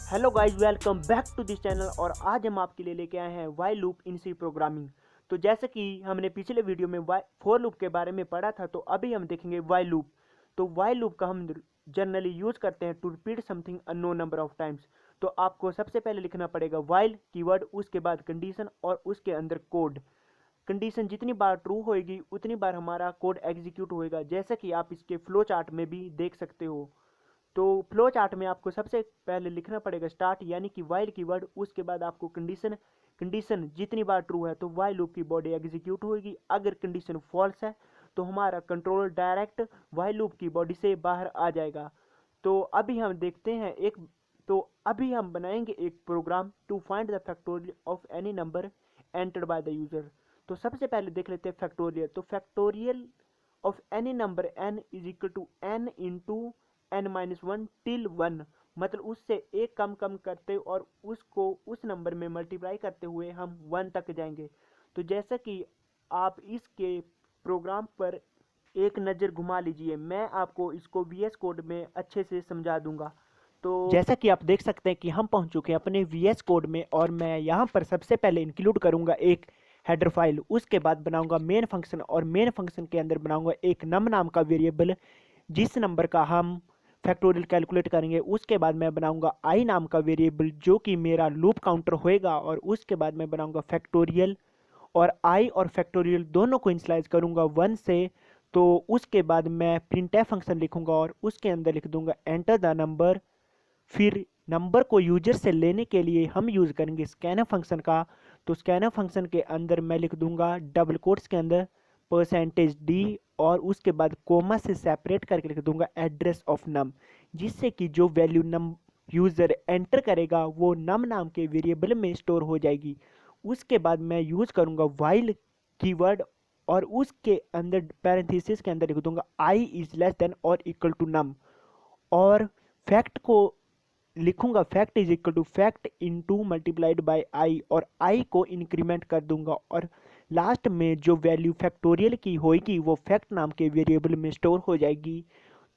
Hello guys, welcome back to this channel. और आज हम आपके लिए लेके आए हैं while loop in C programming. तो जैसे कि हमने पिछले वीडियो में फोर लूप के बारे में पढ़ा था, तो अभी हम देखेंगे वाइल लूप। तो वाइल लूप का हम जनरली यूज करते हैं to repeat something unknown number of times. तो आपको सबसे पहले लिखना पड़ेगा वाइल कीवर्ड, उसके बाद कंडीशन और उसके अंदर कोड। कंडीशन जितनी बार ट्रू होएगी उतनी बार हमारा कोड एग्जीक्यूट होएगा, जैसे कि आप इसके फ्लो चार्ट में भी देख सकते हो। तो फ्लो चार्ट में आपको सबसे पहले लिखना पड़ेगा स्टार्ट, यानी कि वाइल कीवर्ड, उसके बाद आपको कंडीशन। कंडीशन जितनी बार ट्रू है तो वाइल लूप की बॉडी एग्जीक्यूट होगी। अगर कंडीशन फॉल्स है तो हमारा कंट्रोल डायरेक्ट वाइल लूप की बॉडी से बाहर आ जाएगा। तो अभी हम देखते हैं तो अभी हम बनाएंगे एक program to find the factorial of any number entered by the user. तो सबसे पहले देख लेते हैं फैक्टोरियल। तो factorial of any number n is equal to n into n-1 till 1। मतलब उससे एक कम कम करते और उसको उस नंबर में मल्टीप्लाई करते हुए हम 1 तक जाएंगे। तो जैसा कि आप इसके प्रोग्राम पर एक नज़र घुमा लीजिए, मैं आपको इसको VS कोड में अच्छे से समझा दूंगा। तो जैसा कि आप देख सकते हैं कि हम पहुंच चुके हैं अपने VS कोड में, और मैं यहाँ पर सबसे पहले इंक्लूड करूँगा एक हेडर फाइल। उसके बाद बनाऊंगा मेन फंक्शन, और मेन फंक्शन के अंदर बनाऊंगा एक नम नाम का वेरिएबल जिस नंबर का हम फैक्टोरियल कैलकुलेट करेंगे। उसके बाद मैं बनाऊंगा आई नाम का वेरिएबल जो कि मेरा लूप काउंटर होएगा, और उसके बाद मैं बनाऊंगा फैक्टोरियल, और आई और फैक्टोरियल दोनों को इनिशियलाइज करूंगा 1 से। तो उसके बाद मैं प्रिंटफ फंक्शन लिखूंगा और उसके अंदर लिख दूंगा एंटर द नंबर। फिर नंबर को यूजर से लेने के लिए हम यूज़ करेंगे स्कैनर फंक्शन का। तो स्कैनर फंक्शन के अंदर मैं लिख दूंगा डबल कोट्स के अंदर %d, और उसके बाद कोमा से सेपरेट करके लिख दूंगा एड्रेस ऑफ नम, जिससे कि जो वैल्यू नम यूज़र एंटर करेगा वो नम नाम के वेरिएबल में स्टोर हो जाएगी। उसके बाद मैं यूज़ करूंगा वाइल कीवर्ड, और उसके अंदर पैरेंथेसिस के अंदर लिख दूंगा आई इज लेस देन और इक्वल टू नम। और फैक्ट को लिखूंगा fact is equal to fact into multiplied by I, और आई को इंक्रीमेंट कर दूंगा। और लास्ट में जो वैल्यू फैक्टोरियल की होगी वो फैक्ट नाम के वेरिएबल में स्टोर हो जाएगी।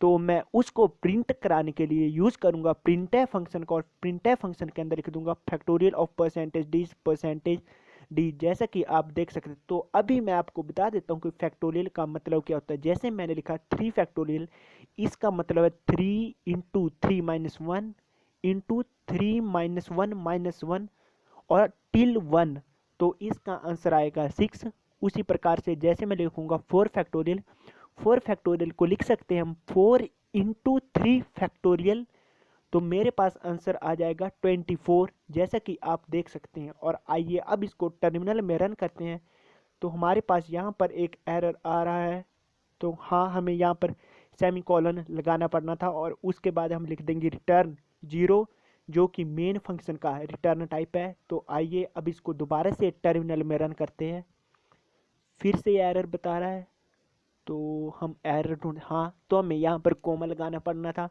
तो मैं उसको प्रिंट कराने के लिए यूज़ करूंगा प्रिंटफ फंक्शन को, और प्रिंटफ फंक्शन के अंदर लिख दूंगा फैक्टोरियल ऑफ परसेंटेज डी, जैसा कि आप देख सकते हैं। तो अभी मैं आपको बता देता हूँ कि फैक्टोरियल का मतलब क्या होता है। जैसे मैंने लिखा 3 फैक्टोरियल, इसका मतलब है 3 इंटू 3-1 इंटू 3-1 और टिल 1। तो इसका आंसर आएगा 6। उसी प्रकार से जैसे मैं लिखूंगा 4 फैक्टोरियल, 4 फैक्टोरियल को लिख सकते हैं हम 4 इंटू 3 फैक्टोरियल। तो मेरे पास आंसर आ जाएगा 24, जैसा कि आप देख सकते हैं। और आइए अब इसको टर्मिनल में रन करते हैं। तो हमारे पास यहाँ पर एक एरर आ रहा है। तो हाँ, हमें यहाँ पर सेमी कॉलन लगाना पड़ना था, और उसके बाद हम लिख देंगे रिटर्न 0, जो कि मेन फंक्शन का रिटर्न टाइप है। तो आइए अब इसको दोबारा से टर्मिनल में रन करते हैं। फिर से एरर बता रहा है, तो हम एरर ढूंढ, हाँ, तो हमें यहाँ पर कोमा लगाना पड़ना था।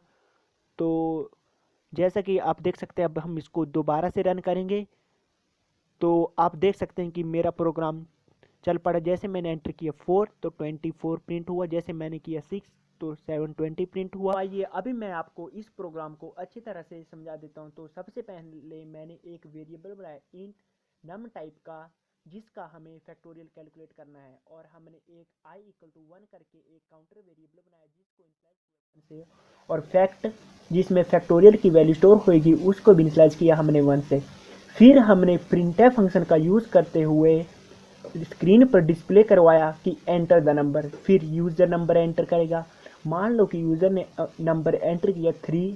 तो जैसा कि आप देख सकते हैं अब हम इसको दोबारा से रन करेंगे, तो आप देख सकते हैं कि मेरा प्रोग्राम चल पड़ा। जैसे मैंने एंटर किया 4 तो 24 प्रिंट हुआ, जैसे मैंने किया 6 तो 720 प्रिंट हुआ। आइए अभी मैं आपको इस प्रोग्राम को अच्छी तरह से समझा देता हूं। तो सबसे पहले मैंने एक वेरिएबल बनाया इंट नम टाइप का, जिसका हमें फैक्टोरियल कैलकुलेट करना है। और हमने एक आई इक्वल टू 1 करके एक काउंटर वेरिएबल बनाया जिसको इनिशियलाइज से, और फैक्ट जिसमें फैक्टोरियल की वैल्यू स्टोर होगी उसको भी इनिशियलाइज किया हमने 1 से। फिर हमने प्रिंटफ फंक्शन का यूज़ करते हुए स्क्रीन पर डिस्प्ले करवाया कि एंटर द नंबर। फिर यूज़र नंबर एंटर करेगा। मान लो कि यूज़र ने नंबर एंटर किया 3,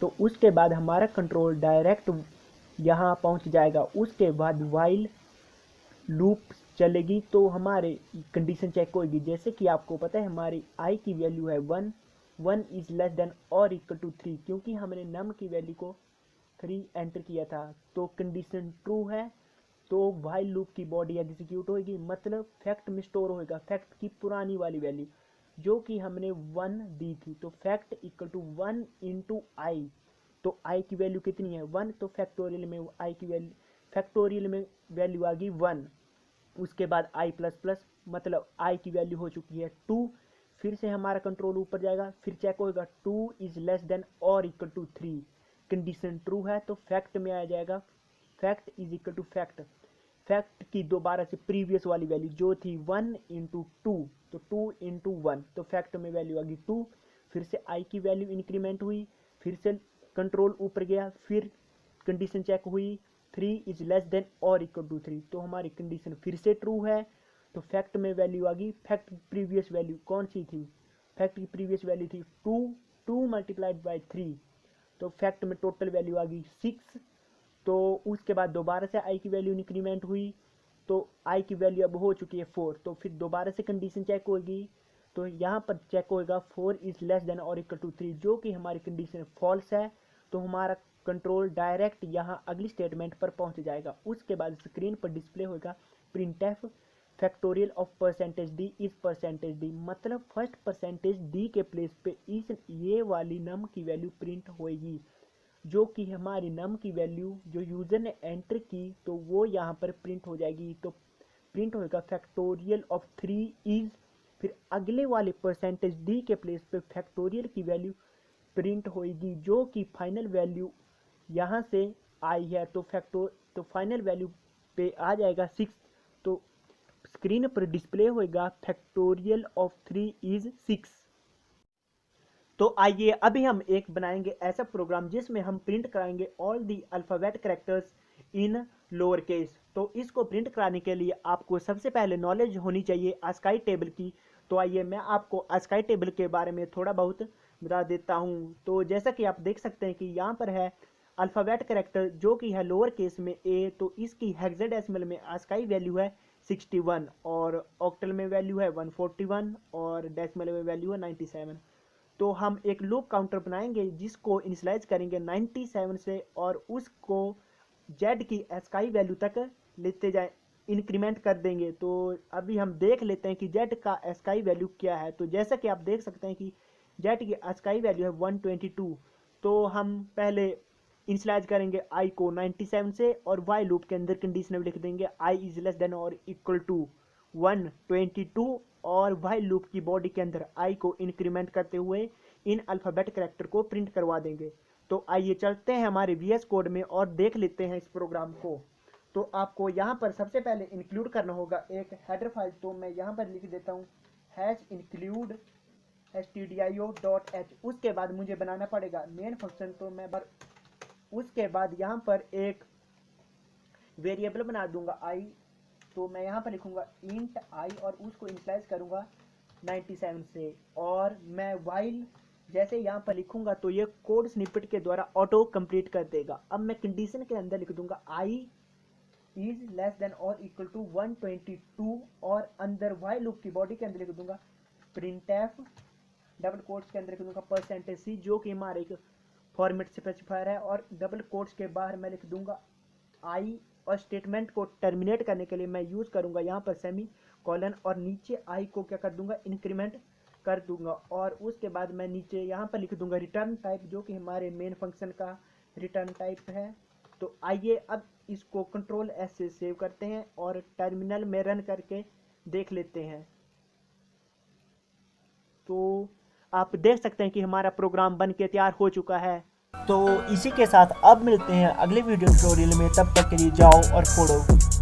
तो उसके बाद हमारा कंट्रोल डायरेक्ट यहाँ पहुँच जाएगा। उसके बाद वाइल लूप चलेगी तो हमारे कंडीशन चेक होगी। जैसे कि आपको पता है हमारी आई की वैल्यू है 1, 1 इज लेस देन और इक्वल टू 3, क्योंकि हमने नम की वैल्यू को 3 एंटर किया था। तो कंडीशन ट्रू है तो वाइल लूप की बॉडी एग्जीक्यूट होगी, मतलब फैक्ट में स्टोर होगा फैक्ट की पुरानी वाली वैल्यू जो कि हमने 1 दी थी। तो फैक्ट इक्वल टू 1 इंटू आई। तो आई की वैल्यू कितनी है 1, तो फैक्टोरियल में आई की वैल्यू फैक्टोरियल में वैल्यू आ गई 1। उसके बाद आई प्लस प्लस, मतलब आई की वैल्यू हो चुकी है 2। फिर से हमारा कंट्रोल ऊपर जाएगा, फिर चेक होगा 2 इज लेस देन और इक्वल टू 3। कंडीशन ट्रू है तो फैक्ट में आ जाएगा fact is equal to fact. Fact की दोबारा से प्रीवियस वाली वैल्यू जो थी 1 इंटू टू, तो 2 इंटू वन, तो फैक्ट में वैल्यू आ गई 2। फिर से आई की वैल्यू इंक्रीमेंट हुई, फिर से कंट्रोल ऊपर गया, फिर कंडीशन चेक हुई 3 इज लेस देन और इक्वल टू 3, तो हमारी कंडीशन फिर से ट्रू है। तो फैक्ट में वैल्यू आ गई, फैक्ट प्रीवियस वैल्यू कौन सी थी, फैक्ट की प्रीवियस वैल्यू थी 2 मल्टीप्लाइड बाई 3, तो फैक्ट में टोटल वैल्यू आ गई 6। तो उसके बाद दोबारा से आई की वैल्यू इंक्रीमेंट हुई, तो आई की वैल्यू अब हो चुकी है 4, तो फिर दोबारा से कंडीशन चेक होगी, तो यहाँ पर चेक होएगा 4 इज लेस देन और इक्वल टू 3, जो कि हमारी कंडीशन फॉल्स है। तो हमारा कंट्रोल डायरेक्ट यहाँ अगली स्टेटमेंट पर पहुँच जाएगा। उसके बाद स्क्रीन पर डिस्प्ले होगा printf factorial of percentage D is percentage D, मतलब फर्स्ट परसेंटेज डी के प्लेस पे इस ये वाली नम की वैल्यू प्रिंट होएगी, जो कि हमारी नम की वैल्यू जो यूज़र ने एंटर की तो वो यहाँ पर प्रिंट हो जाएगी। तो प्रिंट होएगा फैक्टोरियल ऑफ 3 इज, फिर अगले वाले परसेंटेज डी के प्लेस पे फैक्टोरियल की वैल्यू प्रिंट होएगी, जो कि फाइनल वैल्यू यहाँ से आई है, तो फाइनल वैल्यू पे आ जाएगा 6। तो स्क्रीन पर डिस्प्ले होएगा फैक्टोरियल ऑफ 3 इज 6। तो आइए अभी हम एक बनाएंगे ऐसा प्रोग्राम जिसमें हम प्रिंट कराएंगे all the alphabet characters in lower case. तो इसको प्रिंट कराने के लिए आपको सबसे पहले नॉलेज होनी चाहिए ASCII टेबल की। तो आइए मैं आपको ASCII टेबल के बारे में थोड़ा बहुत बता देता हूँ। तो जैसा कि आप देख सकते हैं कि यहाँ पर है अल्फ़ाबेट कैरेक्टर जो कि है लोअर केस में A, तो इसकी हेक्साडेसिमल में ASCII वैल्यू है 61 और ऑक्टल में वैल्यू है 141 और डेसिमल में वैल्यू है 97। तो हम एक लूप काउंटर बनाएंगे जिसको इनिशियलाइज करेंगे 97 से और उसको Z की ASCII वैल्यू तक लेते जाए, इंक्रीमेंट कर देंगे। तो अभी हम देख लेते हैं कि Z का ASCII वैल्यू क्या है। तो जैसा कि आप देख सकते हैं कि Z की ASCII वैल्यू है 122, तो हम पहले इनिशियलाइज करेंगे I को 97 से और वाई लूप के अंदर कंडीशन लिख देंगे I इज लेस देन और इक्वल टू 122 और वाई लूप की बॉडी के अंदर I को इंक्रीमेंट करते हुए इन अल्फ़ाबेट कैरेक्टर को प्रिंट करवा देंगे। तो आइए चलते हैं हमारे VS कोड में और देख लेते हैं इस प्रोग्राम को। तो आपको यहाँ पर सबसे पहले इंक्लूड करना होगा एक हेडर फाइल। तो मैं यहाँ पर लिख देता हूँ #include stdio.h। उसके बाद मुझे बनाना पड़ेगा मेन फंक्शन। तो मैं उसके बाद यहाँ पर एक वेरिएबल बना दूंगा I। तो मैं यहाँ पर लिखूंगा इंट I और उसको इनिशियलाइज करूंगा 97 से और मैं वाइल जैसे यहाँ पर लिखूंगा तो ये कोड स्निपेट के द्वारा ऑटो कंप्लीट कर देगा। अब मैं कंडीशन के अंदर लिख दूंगा I इज लेस देन और इक्वल टू 122 और अंदर वाइल लूप की बॉडी के अंदर लिख दूंगा प्रिंटफ डबल कोट्स के अंदर लिख दूंगा %c, जो कि हमारे एक फॉर्मेट स्पेसिफायर है, और डबल कोट्स के बाहर मैं लिख दूंगा I और स्टेटमेंट को टर्मिनेट करने के लिए मैं यूज़ करूंगा यहाँ पर सेमी कॉलन और नीचे I को क्या कर दूंगा इंक्रीमेंट कर दूंगा और उसके बाद मैं नीचे यहाँ पर लिख दूंगा रिटर्न टाइप, जो कि हमारे मेन फंक्शन का रिटर्न टाइप है। तो आइए अब इसको कंट्रोल S से सेव करते हैं और टर्मिनल में रन करके देख लेते हैं। तो आप देख सकते हैं कि हमारा प्रोग्राम बन के तैयार हो चुका है। तो इसी के साथ अब मिलते हैं अगले वीडियो ट्यूटोरियल में, तब तक के लिए जाओ और फोड़ो।